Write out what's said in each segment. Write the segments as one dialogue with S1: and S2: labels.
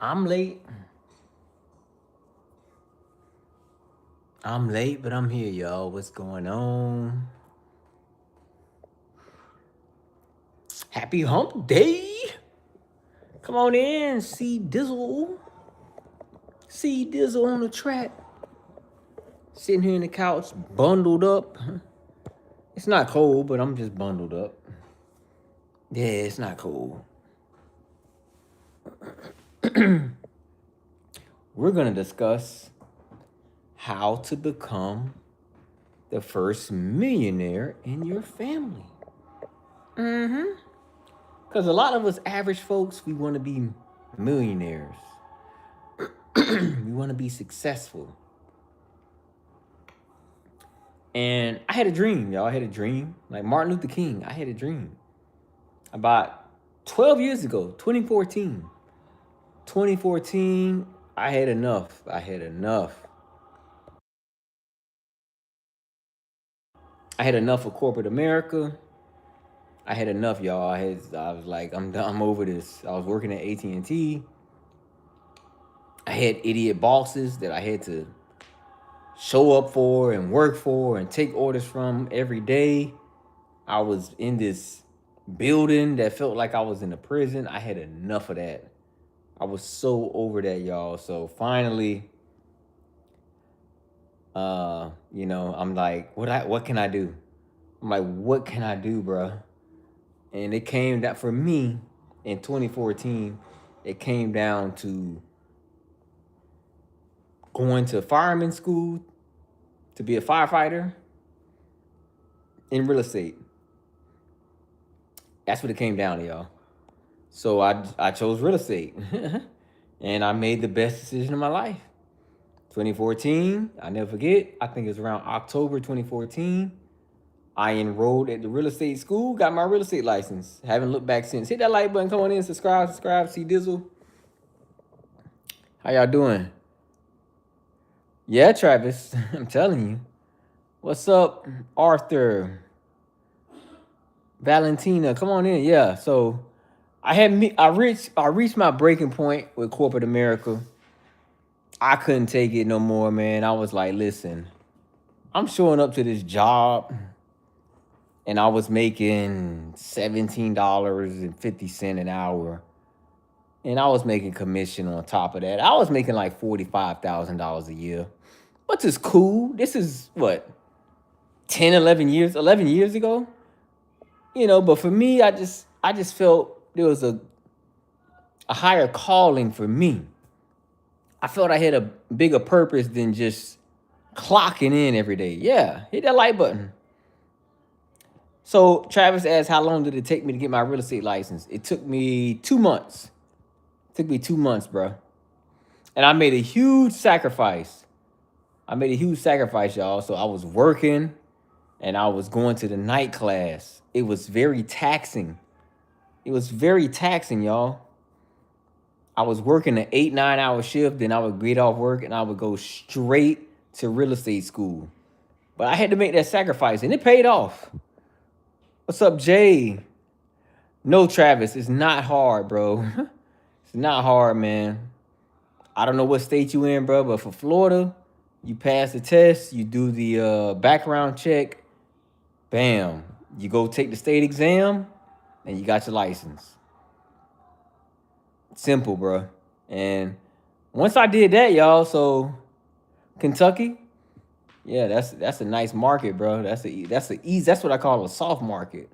S1: I'm late. I'm late, but I'm here, y'all. What's going on? Happy hump day. Come on in, see Dizzle. See Dizzle on the track. Sitting here in the couch, bundled up. It's not cold, but I'm just bundled up. Yeah, it's not cold. We're going to discuss how to become the first millionaire in your family. Because a lot of us average folks, we want to be millionaires. We want to be successful. And I had a dream, y'all. I had a dream. Like Martin Luther King, I had a dream. About 12 years ago, 2014. 2014, I had enough. I had enough. I had enough of corporate America. I had enough, y'all. I was like, I'm done. I'm over this. I was working at AT&T. I had idiot bosses that I had to show up for and work for and take orders from every day. I was in this building that felt like I was in a prison. I had enough of that. I was so over that, y'all. So finally, I'm like, what can I do? I'm like, what can I do, bro? And it came that for me in 2014, it came down to going to fireman school to be a firefighter in real estate. That's what it came down to, y'all. So I chose real estate. And I made the best decision of my life. 2014, I never forget. I think it was around October 2014. I enrolled at the real estate school, got my real estate license. Haven't looked back since. Hit that like button, come on in, subscribe, see Dizzle. How y'all doing? Yeah, Travis, I'm telling you. What's up, Arthur? Valentina, come on in. Yeah, so I reached my breaking point with corporate America. I couldn't take it no more, man. I was like, listen, I'm showing up to this job and I was making $17.50 an hour. And I was making commission on top of that. I was making like $45,000 a year. Which is cool. This is what, 10, 11 years ago? But for me, I just felt there was a higher calling for me. I felt I had a bigger purpose than just clocking in every day. Yeah, hit that like button. So Travis asked, how long did it take me to get my real estate license? It took me 2 months. It took me 2 months, bro. And I made a huge sacrifice. Y'all. So I was working and I was going to the night class. It was very taxing. Y'all. I was working an 8-9 hour shift, then I would get off work and I would go straight to real estate school. But I had to make that sacrifice and it paid off. What's up, Jay? No, Travis, it's not hard, bro. It's not hard, man. I don't know what state you in, bro, but for Florida, you pass the test, you do the background check, bam. You go take the state exam, and you got your license. Simple, bro. And once I did that, y'all, so Kentucky, yeah, that's a nice market, bro. That's easy. That's what I call a soft market.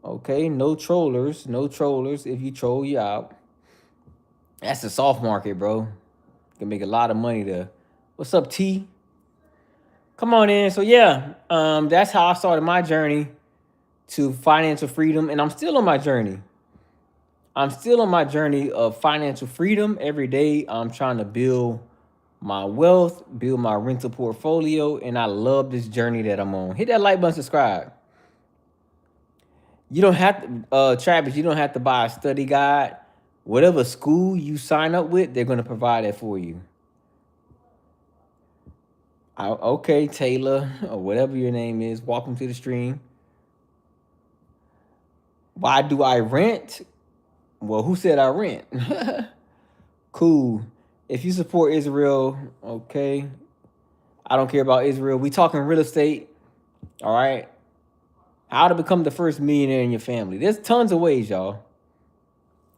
S1: Okay, no trollers. If you troll, you out. That's a soft market, bro. You can make a lot of money there. What's up, T? Come on in. So yeah, that's how I started my journey to financial freedom, and I'm still on my journey. Of financial freedom. Every day, I'm trying to build my wealth, build my rental portfolio, and I love this journey that I'm on. Hit that like button, subscribe. You don't have to, Travis, you don't have to buy a study guide. Whatever school you sign up with, they're going to provide that for you. Okay, Taylor, or whatever your name is, welcome to the stream. Why do I rent? Well, who said I rent? Cool. If you support Israel, okay. I don't care about Israel. We talking real estate, all right? How to become the first millionaire in your family. There's tons of ways, y'all.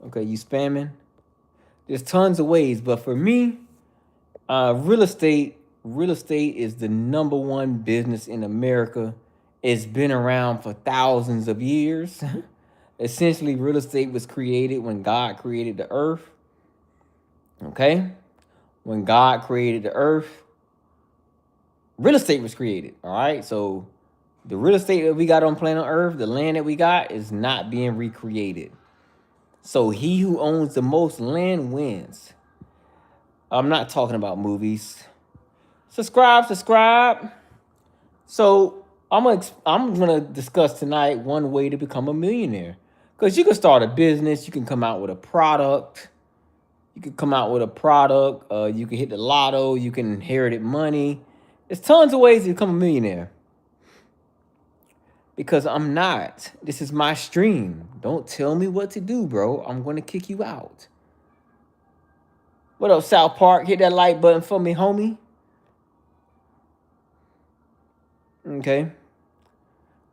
S1: Okay, you spamming. There's tons of ways, but for me, real estate, real estate is the number one business in America. It's been around for thousands of years. Essentially, real estate was created when God created the earth. Okay? When God created the earth, real estate was created. All right. So the real estate that we got on planet Earth, the land that we got, is not being recreated. So he who owns the most land wins. I'm not talking about movies. Subscribe. So I'm gonna discuss tonight one way to become a millionaire. Because you can start a business, you can come out with a product. You can come out with a product. You can hit the lotto. You can inherit money. There's tons of ways to become a millionaire. Because I'm not. This is my stream. Don't tell me what to do, bro. I'm going to kick you out. What up, South Park? Hit that like button for me, homie. Okay.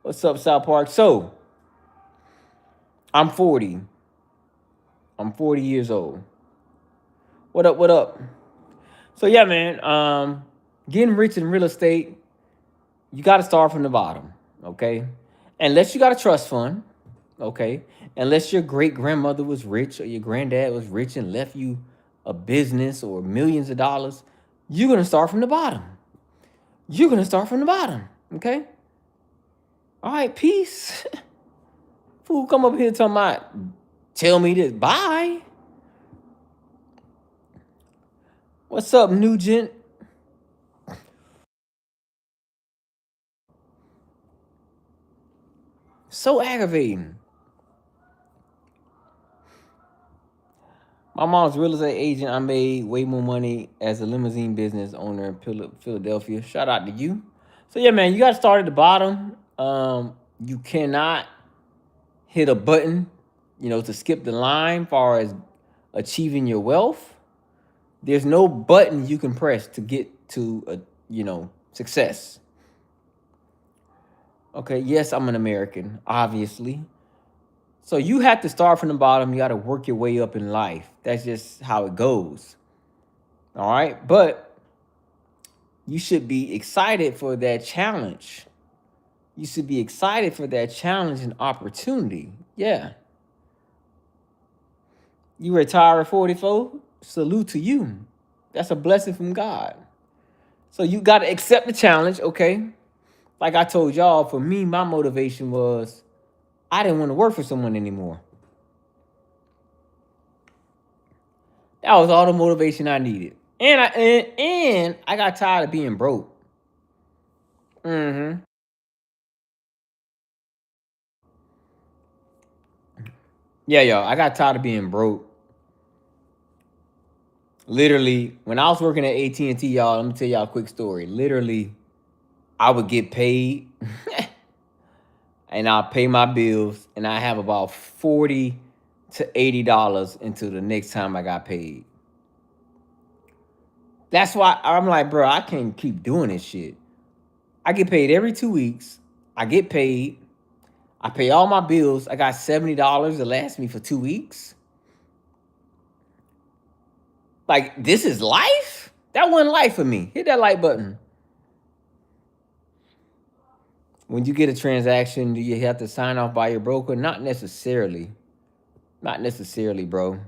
S1: What's up, South Park? So, I'm 40. I'm 40 years old. What up? So, yeah, man. Getting rich in real estate, you got to start from the bottom, okay? Unless you got a trust fund, okay? Unless your great grandmother was rich or your granddad was rich and left you a business or millions of dollars, you're gonna start from the bottom. You're gonna start from the bottom, okay? All right, peace. Fool, come up here talking about, tell me this, bye. What's up, Nugent? So aggravating. My mom's real estate agent. I made way more money as a limousine business owner in Philadelphia. Shout out to you. So yeah, man, you got to start at the bottom. You cannot hit a button, to skip the line far as achieving your wealth. There's no button you can press to get to success. Okay, yes, I'm an American, obviously. So you have to start from the bottom. You got to work your way up in life. That's just how it goes. All right. But you should be excited for that challenge. You should be excited for that challenge and opportunity. Yeah. You retire at 44, salute to you. That's a blessing from God. So you got to accept the challenge, okay? Like I told y'all, for me, my motivation was I didn't want to work for someone anymore. That was all the motivation I needed. And I got tired of being broke. Mm-hmm. Yeah, y'all. I got tired of being broke. Literally, when I was working at AT&T, y'all, let me tell y'all a quick story. Literally, I would get paid and I'll pay my bills and I have about $40 to $80 until the next time I got paid. That's why I'm like, bro, I can't keep doing this shit. I get paid every 2 weeks. I get paid. I pay all my bills. I got $70 to last me for 2 weeks. Like, this is life? That wasn't life for me. Hit that like button. When you get a transaction, do you have to sign off by your broker? Not necessarily. Not necessarily, bro.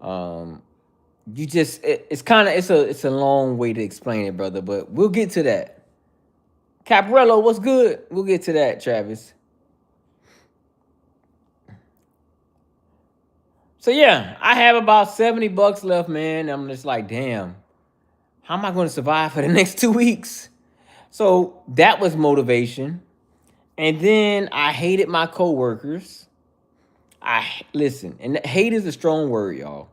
S1: You just it's a long way to explain it, brother, but we'll get to that. Caparello, what's good? We'll get to that, Travis. So yeah, I have about $70 left, man. I'm just like, damn, how am I going to survive for the next 2 weeks? So that was motivation. And then I hated my coworkers. Listen, and hate is a strong word, y'all.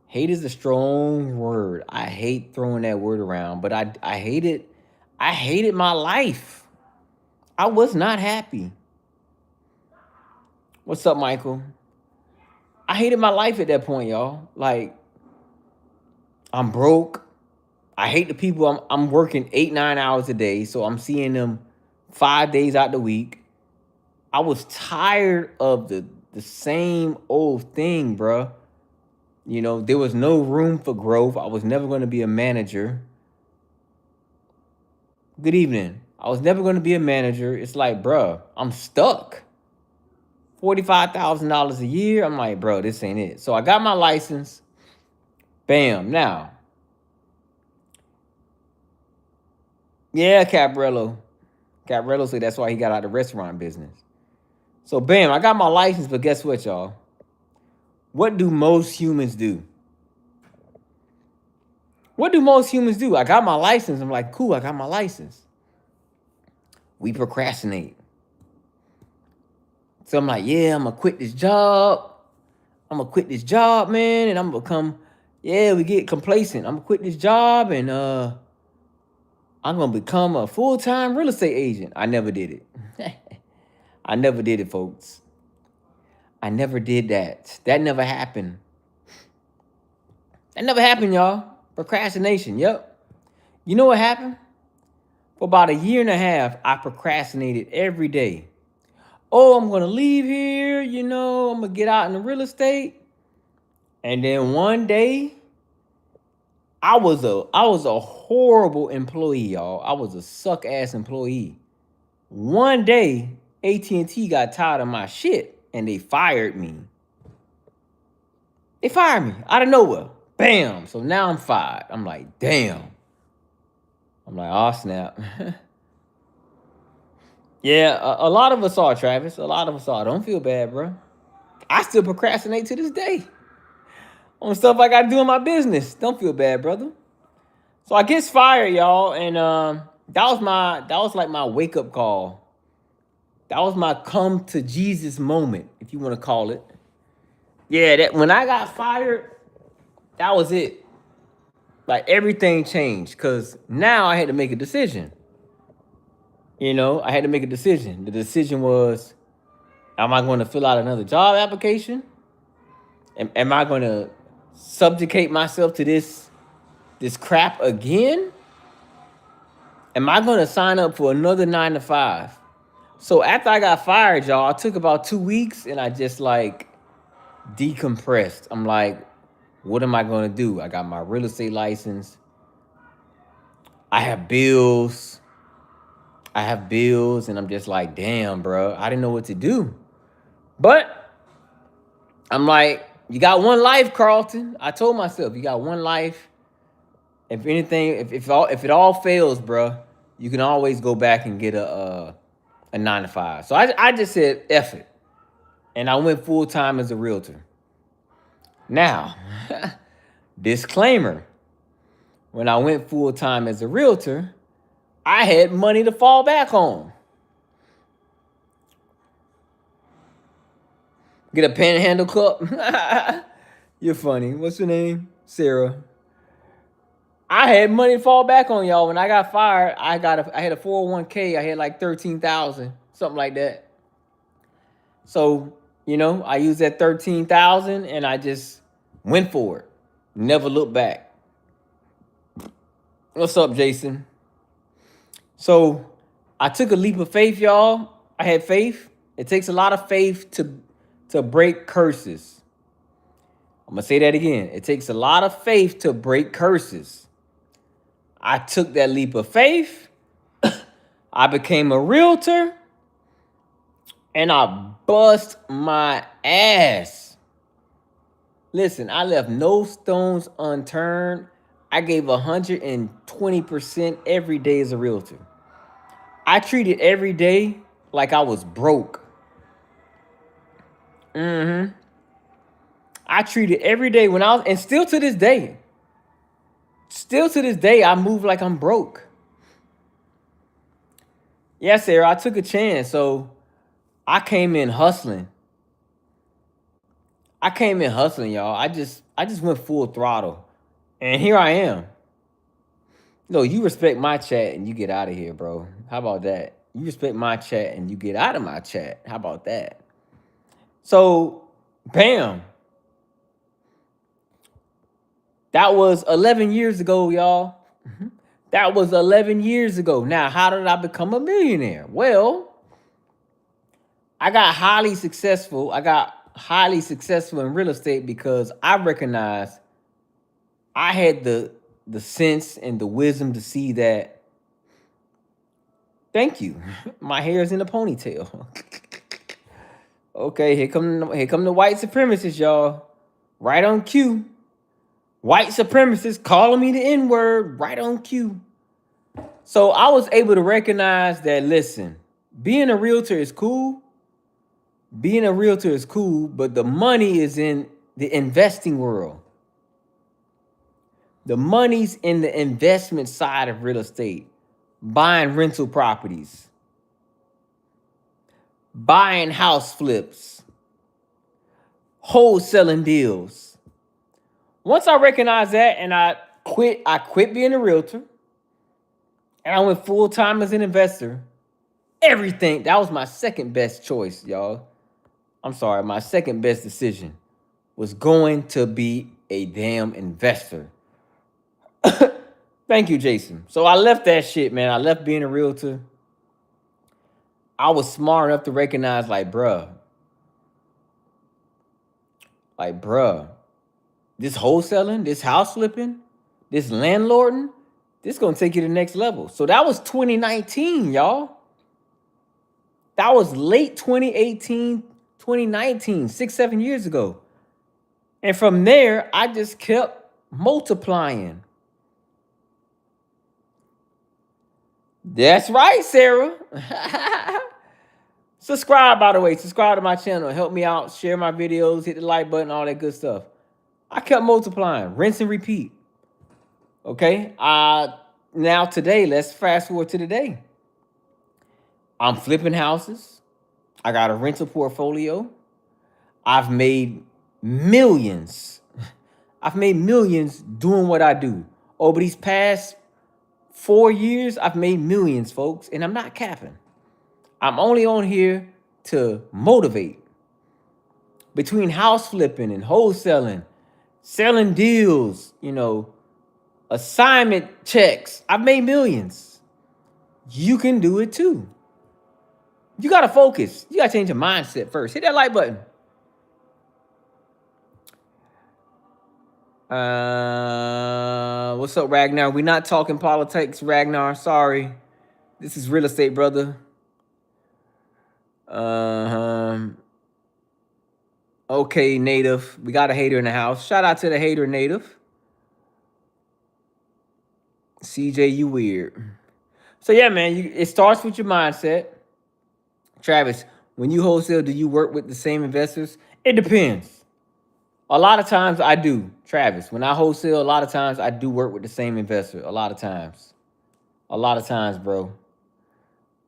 S1: Hate is a strong word. I hate throwing that word around, but I hated my life. I was not happy. What's up, Michael? I hated my life at that point, y'all. Like, I'm broke. I hate the people. I'm working 8, 9 hours a day, so I'm seeing them 5 days out the week. I was tired of the same old thing, bruh. You know, there was no room for growth. I was never going to be a manager. Good evening. I was never going to be a manager. It's like, bruh, I'm stuck. $45,000 a year. I'm like, bro, this ain't it. So I got my license. Bam. Now, yeah, Cabrello. Cabrello said that's why he got out of the restaurant business. So, bam, I got my license, but guess what, y'all? What do most humans do? What do most humans do? I got my license. I'm like, cool, I got my license. We procrastinate. So I'm like, yeah, I'm going to quit this job. I'm going to quit this job, man, and I'm going to become, yeah, we get complacent. I'm going to quit this job, and I'm going to become a full-time real estate agent. I never did it. I never did it, folks. I never did that. That never happened. That never happened, y'all. Procrastination, yep. You know what happened? For about a year and a half, I procrastinated every day. Oh, I'm going to leave here, you know, I'm going to get out in the real estate. And then one day, I was a horrible employee, y'all. I was a suck-ass employee. One day, AT&T got tired of my shit, and they fired me. They fired me out of nowhere. Bam. So now I'm fired. I'm like, damn. I'm like, oh, snap. Yeah, a lot of us are, Travis. A lot of us are. Don't feel bad, bro. I still procrastinate to this day on stuff I got to do in my business. Don't feel bad, brother. So I gets fired, y'all, and that was like my wake up call. That was my come to Jesus moment, if you want to call it. Yeah, that when I got fired, that was it. Like everything changed because now I had to make a decision. You know, I had to make a decision. The decision was, am I going to fill out another job application? Am I going to subjugate myself to this crap again? Am I going to sign up for another 9 to 5? So after I got fired, y'all, I took about 2 weeks and I just like decompressed. I'm like, what am I going to do? I got my real estate license. I have bills. And I'm just like, damn, bro, I didn't know what to do. But I'm like, you got one life, Carlton. I told myself, you got one life. If anything, if it all fails, bro, you can always go back and get a 9 to 5. So I just said F it, and I went full time as a realtor. Now, disclaimer: when I went full time as a realtor, I had money to fall back on. Get a panhandle cup. You're funny. What's your name? Sarah. I had money to fall back on, y'all. When I got fired, I had a 401k. I had like 13,000, something like that. So, you know, I used that 13,000 and I just went for it. Never looked back. What's up, Jason? So I took a leap of faith, y'all. I had faith. It takes a lot of faith to break curses. I'm going to say that again. It takes a lot of faith to break curses. I took that leap of faith. I became a realtor. And I bust my ass. Listen, I left no stones unturned. I gave 120% every day as a realtor. I treated every day like I was broke. I treated every day when I was, and still to this day, I move like I'm broke. Yes, Sarah, I took a chance. So I came in hustling. Y'all. I just went full throttle. And here I am. No, you respect my chat and you get out of here, bro. How about that? You respect my chat and you get out of my chat. How about that? So, bam. That was 11 years ago, y'all. That was 11 years ago. Now, how did I become a millionaire? Well, I got highly successful. I got highly successful in real estate because I recognized I had the sense and the wisdom to see that. Thank you. My hair is in a ponytail. Okay, here come the white supremacists, y'all. Right on cue. White supremacists calling me the N-word right on cue. So I was able to recognize that, listen, being a realtor is cool. Being a realtor is cool, but the money is in the investing world. The money's in the investment side of real estate. Buying rental properties. Buying house flips. Wholesaling deals. Once I recognized that and I quit being a realtor and I went full time as an investor. Everything, that was my second best choice, y'all. I'm sorry, my second best decision was going to be a damn investor. Thank you, Jason. So I left that shit, man. I left being a realtor. I was smart enough to recognize, bruh, this wholesaling, this house flipping, this landlording, this gonna take you to the next level. So that was 2019, y'all. That was late 2018, 2019, 6-7 years ago. And from there, I just kept multiplying. That's right, Sarah. Subscribe, by the way. Subscribe to my channel. Help me out. Share my videos. Hit the like button. All that good stuff. I kept multiplying. Rinse and repeat. Okay? Now today, let's fast forward to today. I'm flipping houses. I got a rental portfolio. I've made millions. I've made millions doing what I do. Over these past 4 years, I've made millions, folks. And I'm not capping. I'm only on here to motivate. Between house flipping and wholesaling, selling deals, assignment checks, I've made millions. You can do it too. You got to focus. You got to change your mindset first. Hit that like button. What's up, Ragnar? We're not talking politics, Ragnar. Sorry. This is real estate, brother. Okay, Native. We got a hater in the house. Shout out to the hater, Native. CJ, you weird. So yeah, man, it starts with your mindset. Travis, when you wholesale, do you work with the same investors? It depends. A lot of times I do, Travis. When I wholesale, a lot of times I do work with the same investor. A lot of times. A lot of times, bro.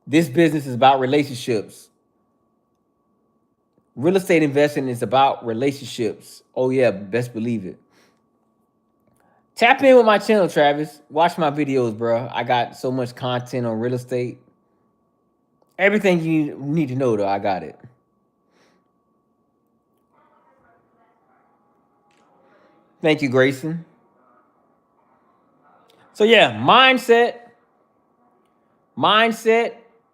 S1: This business is about relationships. Real estate investing is about relationships. Oh yeah, best believe it. Tap in with my channel, Travis. Watch my videos, bro. I got so much content on real estate. Everything you need to know, though, I got it. Thank you, Grayson. So yeah, mindset,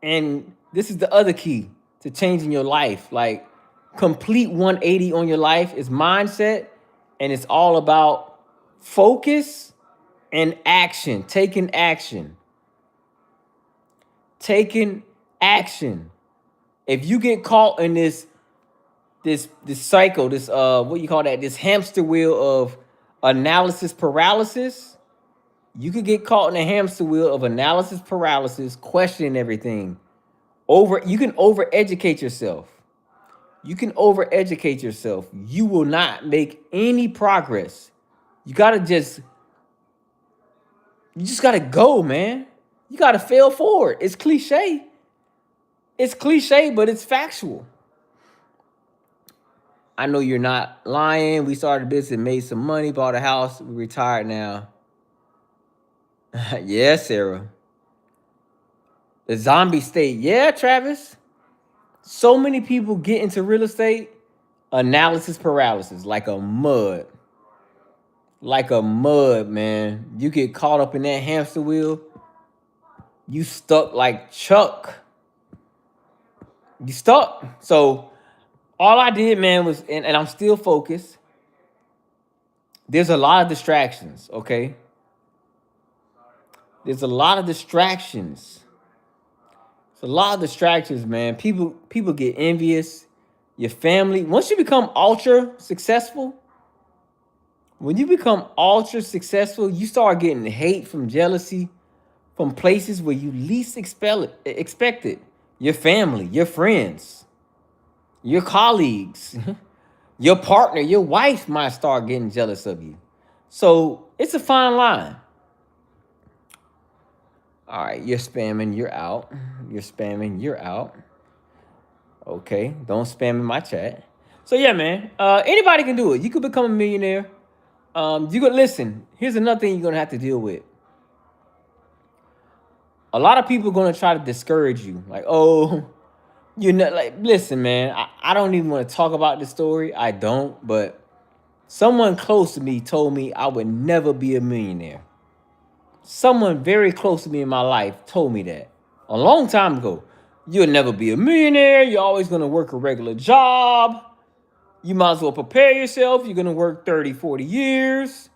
S1: and this is the other key to changing your life. Like, complete 180 on your life is mindset, and it's all about focus and action, taking action. Taking action. If you get caught in this cycle, this what you call that, this hamster wheel of analysis paralysis, you could get caught in a hamster wheel of analysis paralysis, questioning everything. You can overeducate yourself. You can overeducate yourself. You will not make any progress. You just gotta go, man. You gotta fail forward. It's cliche. It's cliche, but it's factual. I know you're not lying. We started a business, made some money, bought a house. We retired now. Yeah, Sarah. The zombie state. Yeah, Travis. So many people get into real estate, analysis paralysis, like a mud. like a mud, man. You get caught up in that hamster wheel, you stuck like Chuck. You stuck. So all I did, man, was, and I'm still focused. There's a lot of distractions, okay? There's a lot of distractions. It's a lot of distractions, man. People get envious. Your family, once you become ultra successful, when you become ultra successful, you start getting hate from jealousy from places where you least expect it. Your family, your friends, your colleagues, your partner, your wife might start getting jealous of you. So it's a fine line. All right, you're spamming, you're out. You're spamming, you're out. Okay, don't spam in my chat. So yeah, man. Anybody can do it. You could become a millionaire. You could listen. Here's another thing you're gonna have to deal with. A lot of people are gonna try to discourage you. Like, oh, you're not like, listen, man. I don't even want to talk about this story. I don't, but someone close to me told me I would never be a millionaire. Someone very close to me in my life told me that a long time ago. You'll never be a millionaire. You're always going to work a regular job. You might as well prepare yourself. You're going to work 30, 40 years.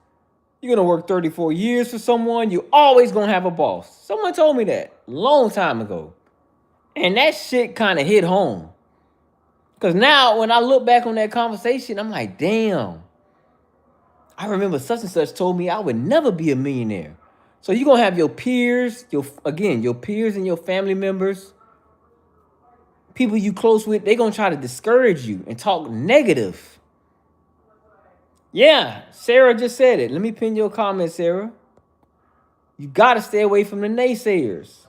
S1: You're going to work 34 years for someone. You're always going to have a boss. Someone told me that a long time ago. And that shit kind of hit home. Because now when I look back on that conversation, I'm like, damn. I remember such and such told me I would never be a millionaire. So you're going to have your peers, your peers and your family members, people you close with, they're going to try to discourage you and talk negative. Yeah, Sarah just said it. Let me pin your comment, Sarah. You got to stay away from the naysayers.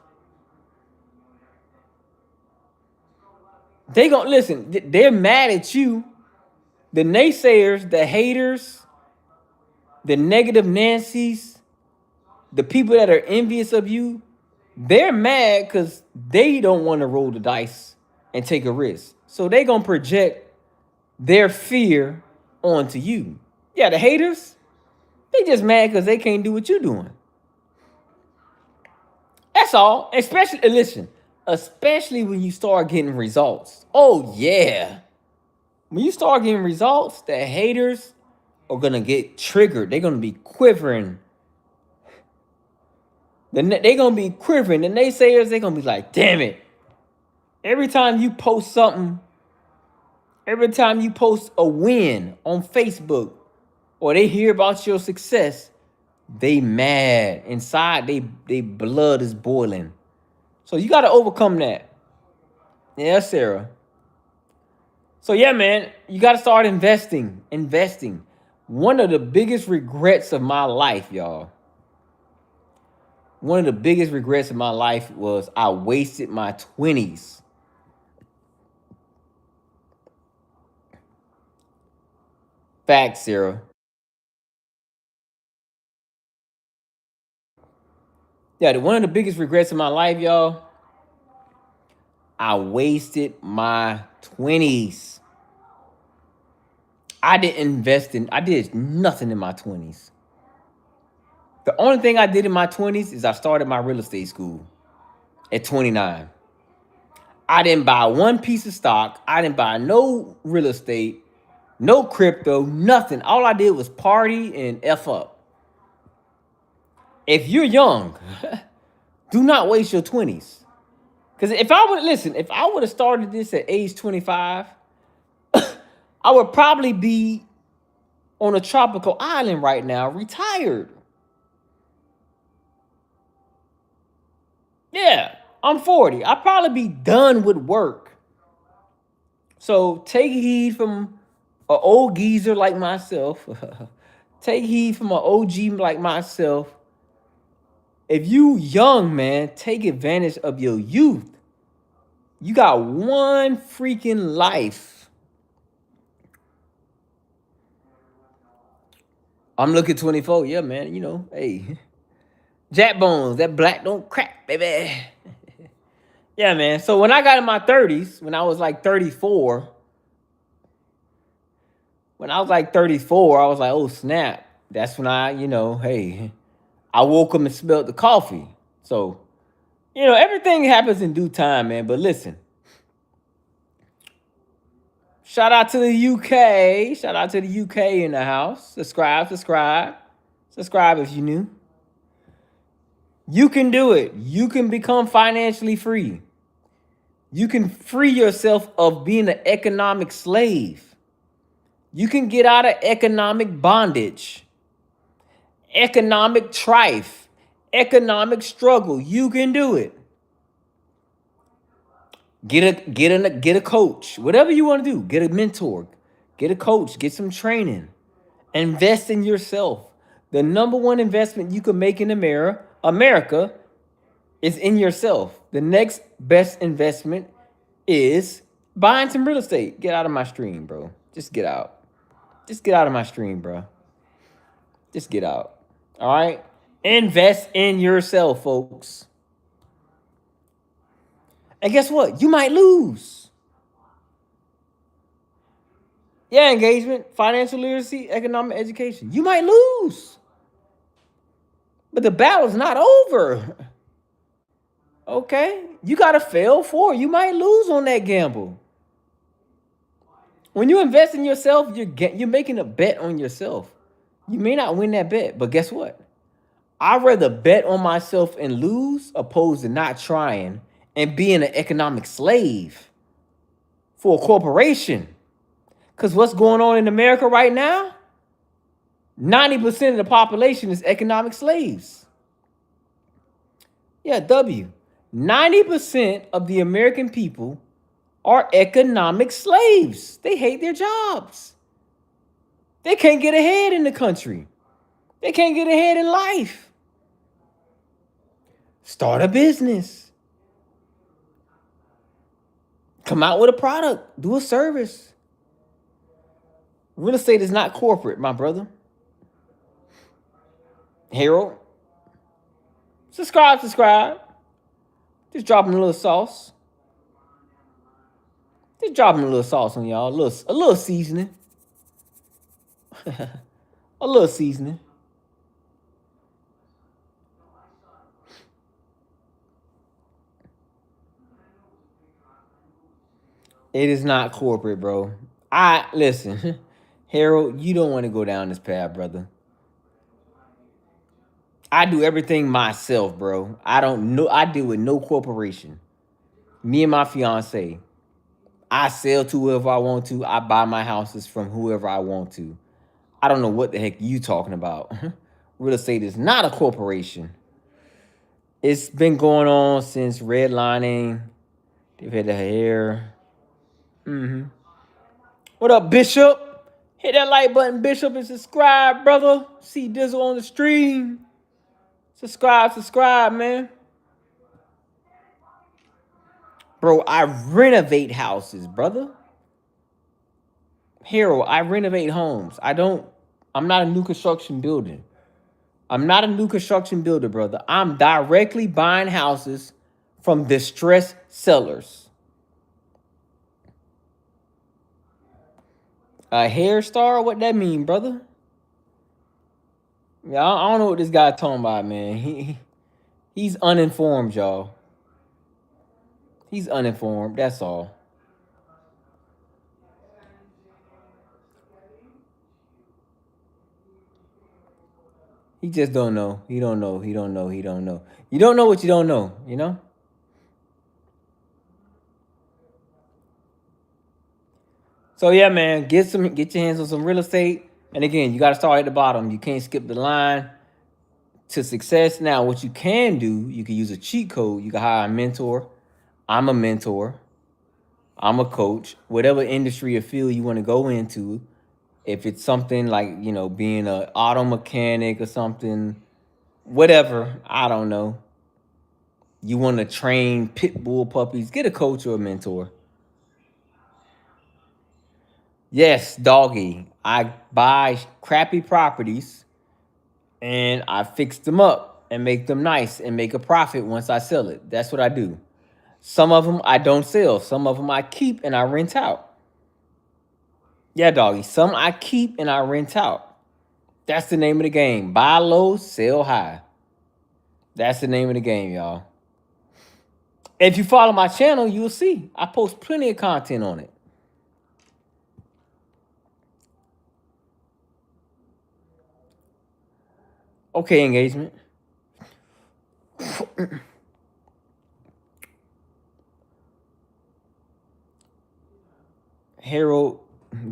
S1: They going to listen. They're mad at you. The naysayers, the haters, the negative Nancy's, the people that are envious of you, they're mad because they don't want to roll the dice and take a risk. So they're going to project their fear onto you. Yeah, the haters, they just mad because they can't do what you're doing. That's all. Especially when you start getting results. Oh, yeah. When you start getting results, the haters are going to get triggered. They're going to be quivering. They're going to be quivering. The naysayers, they're going to be like, damn it. Every time you post something, every time you post a win on Facebook, or they hear about your success, they mad. Inside, they blood is boiling. So you got to overcome that. Yeah, Sarah. So yeah, man, you got to start investing. One of the biggest regrets of my life, y'all. One of the biggest regrets of my life was I wasted my 20s. Fact, Sarah. Yeah, one of the biggest regrets of my life, y'all, I wasted my 20s. I did nothing in my 20s. The only thing I did in my 20s is I started my real estate school at 29. I didn't buy one piece of stock. I didn't buy no real estate, no crypto, nothing. All I did was party and F up. If you're young, do not waste your 20s. Because if I would have started this at age 25, I would probably be on a tropical island right now, retired. Yeah, I'm 40. I'd probably be done with work. So take heed from an old geezer like myself. Take heed from an OG like myself. If you young, man, take advantage of your youth. You got one freaking life. I'm looking 24. Yeah, man. You know, hey. Jack Bones, that black don't crack, baby. Yeah, man. So when I got in my 30s, when I was like 34, I was like, oh, snap. That's when hey, I woke up and smelled the coffee. So, everything happens in due time, man. But listen, shout out to the UK. Shout out to the UK in the house. Subscribe, subscribe. Subscribe if you new. You can do it. You can become financially free. You can free yourself of being an economic slave. You can get out of economic bondage, economic strife, economic struggle. You can do it. Get a coach. Whatever you want to do, get a mentor, get a coach, get some training. Invest in yourself. The number one investment you can make in America is in yourself. The next best investment is buying some real estate. Get out of my stream, bro. Just get out. Just get out of my stream, bro. Just get out. All right? Invest in yourself, folks. And guess what? You might lose. Yeah, engagement, financial literacy, economic education. You might lose. But the battle's not over. Okay? You got to fail for it. You might lose on that gamble. When you invest in yourself, you're making a bet on yourself. You may not win that bet, but guess what? I'd rather bet on myself and lose opposed to not trying and being an economic slave for a corporation. Because what's going on in America right now? 90% of the population is economic slaves. Yeah, 90% of the American people are economic slaves. They hate their jobs. They can't get ahead in the country. They can't get ahead in life. Start a business. Come out with a product. Do a service. Real estate is not corporate, my brother. Harold. Subscribe. Just dropping a little sauce. Just dropping a little sauce on y'all. A little seasoning. A little seasoning. It is not corporate, bro. Listen, Harold, you don't want to go down this path, brother. I do everything myself, bro. I deal with no corporation. Me and my fiance, I sell to whoever I want to. I buy my houses from whoever I want to. I don't know what the heck you talking about. Real estate is not a corporation. It's been going on since redlining. They've had the hair. What up, Bishop? Hit that like button, Bishop, and subscribe, brother. See Dizzle on the stream. Subscribe, man. Bro, I renovate houses, brother. Harold, I renovate homes. I'm not a new construction builder. I'm not a new construction builder, brother. I'm directly buying houses from distressed sellers. A hair star? What that mean, brother? Yeah, I don't know what this guy talking about, man. He's uninformed, y'all. He's uninformed. That's all. He just don't know. He don't know. He don't know. He don't know. You don't know what you don't know, you know? So yeah, man, get your hands on some real estate. And again, you got to start at the bottom. You can't skip the line to success. Now, what you can do, you can use a cheat code. You can hire a mentor. I'm a mentor. I'm a coach. Whatever industry or field you want to go into, if it's something like, being an auto mechanic or something, whatever, I don't know. You want to train pit bull puppies, get a coach or a mentor. Yes, doggy. I buy crappy properties and I fix them up and make them nice and make a profit once I sell it. That's what I do. Some of them I don't sell. Some of them I keep and I rent out. Yeah, doggy. Some I keep and I rent out. That's the name of the game. Buy low, sell high. That's the name of the game, y'all. If you follow my channel, you'll see I post plenty of content on it. Okay, engagement. Harold,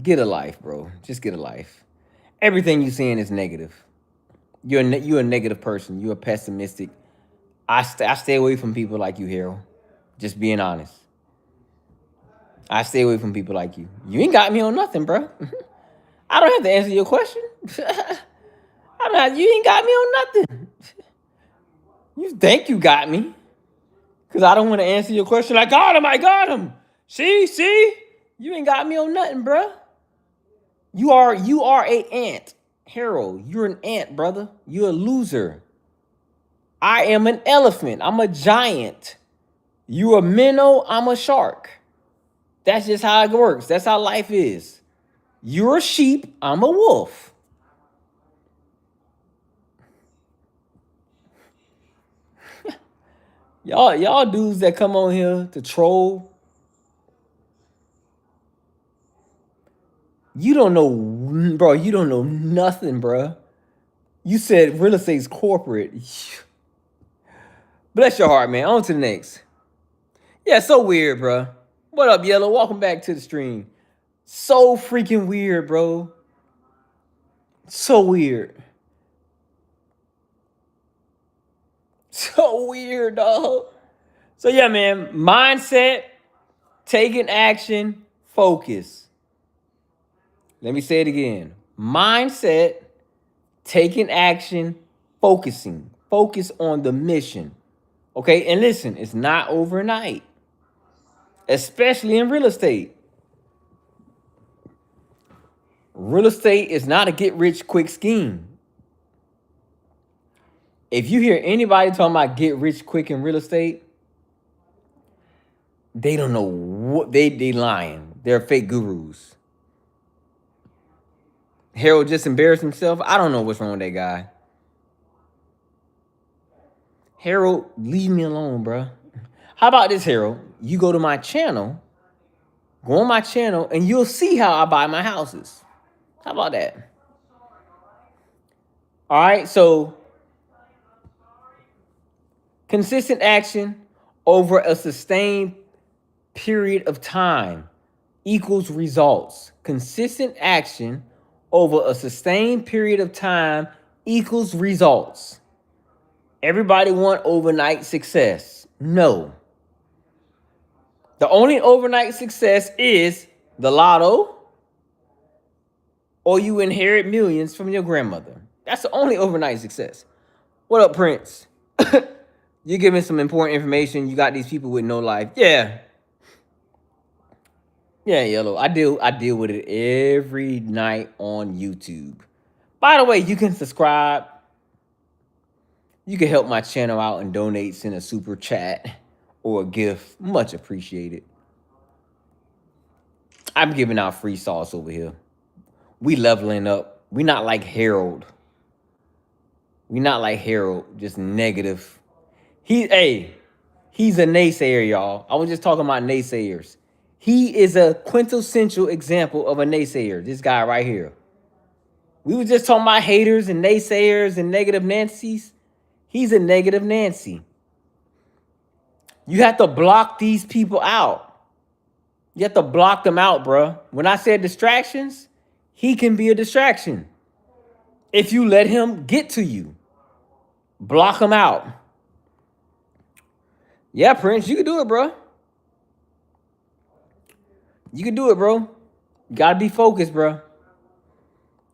S1: get a life, bro. Just get a life. Everything you seeing is negative. You're a negative person. You're a pessimistic. I stay away from people like you, Harold. Just being honest. I stay away from people like you. You ain't got me on nothing, bro. I don't have to answer your question. You ain't got me on nothing. You think you got me. Because I don't want to answer your question. I got him. See? You ain't got me on nothing, bro. You are a ant. Harold, you're an ant, brother. You're a loser. I am an elephant. I'm a giant. You a minnow. I'm a shark. That's just how it works. That's how life is. You're a sheep. I'm a wolf. Y'all dudes that come on here to troll, you don't know, bro. You don't know nothing, bro. You said real estate's corporate. Bless your heart, man. On to the next. Yeah, so weird, bro. What up, Yellow? Welcome back to the stream. So freaking weird, bro. So weird. So weird, dog. So yeah, man. Mindset, taking action, focus. Let me say it again. Mindset, taking action, focusing. Focus on the mission. Okay, and listen, it's not overnight. Especially in real estate. Real estate is not a get-rich-quick scheme. If you hear anybody talking about get rich quick in real estate, they don't know what they lying. They're fake gurus. Harold just embarrassed himself. I don't know what's wrong with that guy. Harold, leave me alone, bro. How about this, Harold? You go to my channel, go on my channel, and you'll see how I buy my houses. How about that? All right, so consistent action over a sustained period of time equals results. Consistent action over a sustained period of time equals results. Everybody want overnight success. No. The only overnight success is the lotto or you inherit millions from your grandmother. That's the only overnight success. What up, Prince? You're giving some important information. You got these people with no life. Yeah. Yeah, Yellow. I deal with it every night on YouTube. By the way, you can subscribe. You can help my channel out and donate, send a super chat or a gift. Much appreciated. I'm giving out free sauce over here. We leveling up. We not like Harold. We not like Harold, just negative. He's a naysayer, y'all. I was just talking about naysayers. He is a quintessential example of a naysayer. This guy right here. We were just talking about haters and naysayers and negative Nancys. He's a negative Nancy. You have to block these people out. You have to block them out, bro. When I said distractions, he can be a distraction. If you let him get to you, block him out. Yeah, Prince, you can do it, bro. You can do it, bro. You gotta be focused, bro.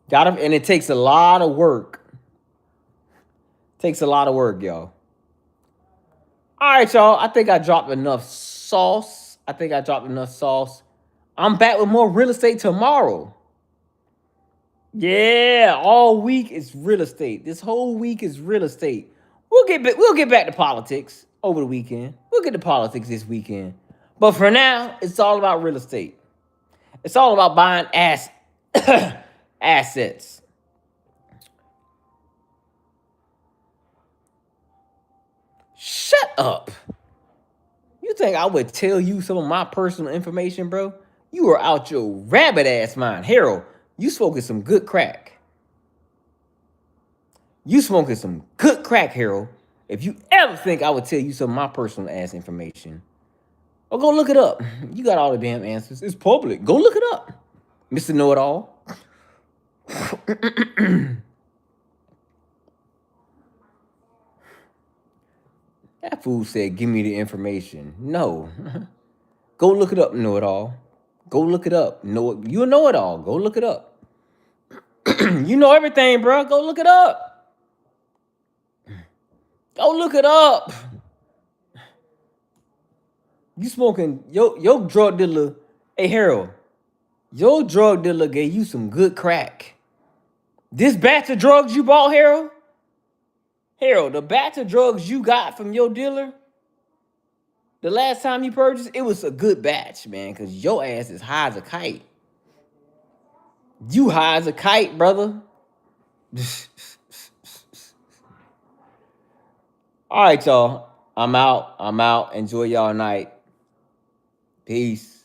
S1: And it takes a lot of work. Takes a lot of work, y'all. All right, y'all. I think I dropped enough sauce. I'm back with more real estate tomorrow. Yeah, all week is real estate. This whole week is real estate. We'll get back to politics over the weekend. We'll get to politics this weekend. But for now, it's all about real estate. It's all about buying assets. up. You think I would tell you some of my personal information, bro? You are out your rabbit ass mind. Harold, you smoking some good crack. You smoking some good crack, Harold. If you ever think I would tell you some of my personal ass information, or go look it up. You got all the damn answers. It's public. Go look it up, Mr. Know-It-All. That fool said, give me the information. No. Go look it up, Know-It-All. Go look it up. You know it all. Go look it up. You know everything, bro. Go look it up. Go look it up. You smoking, your drug dealer, hey, Harold, your drug dealer gave you some good crack. This batch of drugs you bought, Harold, the batch of drugs you got from your dealer, the last time you purchased, it was a good batch, man, because your ass is high as a kite. You high as a kite, brother. All right, y'all. I'm out. Enjoy y'all night. Peace.